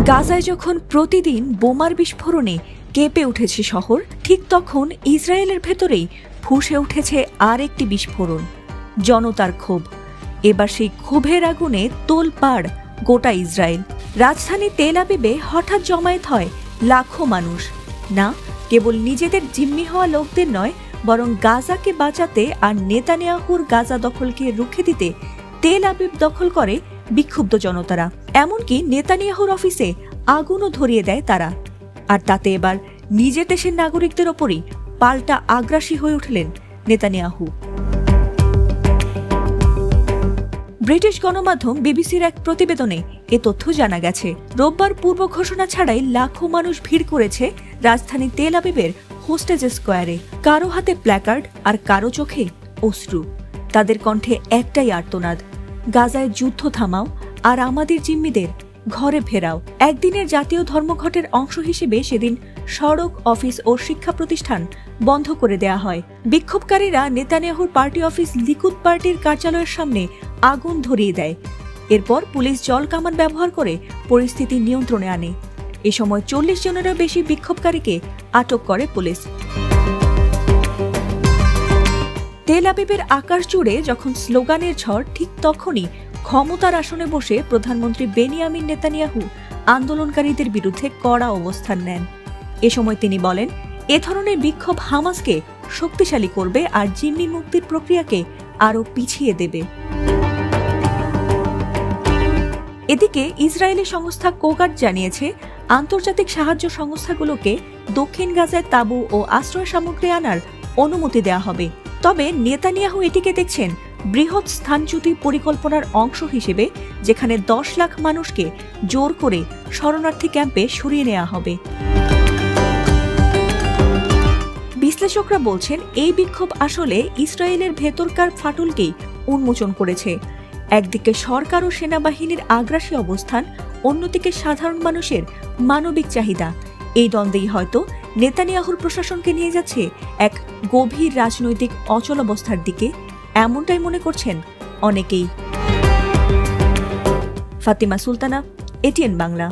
গাজায় যখন প্রতিদিন বোমার বিস্ফোরণে কেঁপে উঠেছে শহর, ঠিক তখন ইসরায়েলের ভেতরেই ফুঁসে উঠেছে আর একটি বিস্ফোরণ, জনতার ক্ষোভ। এবার সেই ক্ষোভের আগুনে তোলপাড় গোটা ইসরায়েল। রাজধানী তেল আবিবে হঠাৎ জমায়েত হয় লাখো মানুষ। না, কেবল নিজেদের জিম্মি হওয়া লোকদের নয়, বরং গাজাকে বাঁচাতে আর নেতানিয়াহুর গাজা দখলকে রুখে দিতে তেল আবিব দখল করে বিক্ষুব্ধ জনতারা। এমনকি নেতানিয়াহুর অফিসে আগুনও ধরিয়ে দেয় তারা। আর তাতে এবার নিজের দেশের নাগরিকদের ওপরই পাল্টা আগ্রাসী হয়ে উঠলেন নেতানিয়াহু। ব্রিটিশ গণমাধ্যম বিবিসির এক প্রতিবেদনে এ তথ্য জানা গেছে। রোববার পূর্ব ঘোষণা ছাড়াই লাখো মানুষ ভিড় করেছে রাজধানী তেল আবিবের হোস্টেজ স্কোয়ারে। কারো হাতে প্ল্যাকার্ড আর কারো চোখে অশ্রু। তাদের কণ্ঠে একটাই আর্তনাদ, গাজায় যুদ্ধ থামাও আর আমাদের জিম্মিদের ঘরে ফেরাও। একদিনের জাতীয় ধর্মঘটের অংশ হিসেবে সেদিন সড়ক, অফিস ও শিক্ষা প্রতিষ্ঠান বন্ধ করে দেয়া হয়। বিক্ষোভকারীরা নেতানিয়াহুর পার্টি অফিস লিকুদ পার্টির কার্যালয়ের সামনে আগুন ধরিয়ে দেয়। এরপর পুলিশ জল কামান ব্যবহার করে পরিস্থিতি নিয়ন্ত্রণে আনে। এ সময় 40 জনেরও বেশি বিক্ষোভকারীকে আটক করে পুলিশ। তেল আবিবের আকাশ জুড়ে যখন স্লোগানের ঝড়, ঠিক তখনই ক্ষমতার আসনে বসে প্রধানমন্ত্রী বেনিয়ামিন নেতানিয়াহু আন্দোলনকারীদের বিরুদ্ধে কড়া অবস্থান নেন। এ সময় তিনি বলেন, এ ধরনের বিক্ষোভ হামাসকে শক্তিশালী করবে আর জিম্মি মুক্তির প্রক্রিয়াকে আরও পিছিয়ে দেবে। এদিকে ইসরায়েলি সংস্থা কোগাট জানিয়েছে, আন্তর্জাতিক সাহায্য সংস্থাগুলোকে দক্ষিণ গাজায় তাঁবু ও আশ্রয় সামগ্রী আনার অনুমতি দেওয়া হবে। তবে নেতানিয়াহু এটিকে দেখছেন বৃহৎ স্থানচ্যুতি পরিকল্পনার অংশ হিসেবে, যেখানে 10 লাখ মানুষকে জোর করে শরণার্থী ক্যাম্পে সরিয়ে নেওয়া হবে। বিশ্লেষকরা বলছেন, এই বিক্ষোভ আসলে ইসরায়েলের ভেতরকার ফাটলকেই উন্মোচন করেছে। একদিকে সরকার ও সেনাবাহিনীর আগ্রাসী অবস্থান, অন্যদিকে সাধারণ মানুষের মানবিক চাহিদা। এই দ্বন্দ্বেই হয়তো নেতানিয়াহুর প্রশাসনকে নিয়ে যাচ্ছে এক গভীর রাজনৈতিক অচলাবস্থার দিকে, এমনটাই মনে করছেন অনেকেই। ফাতিমা সুলতানা, এটিএন বাংলা।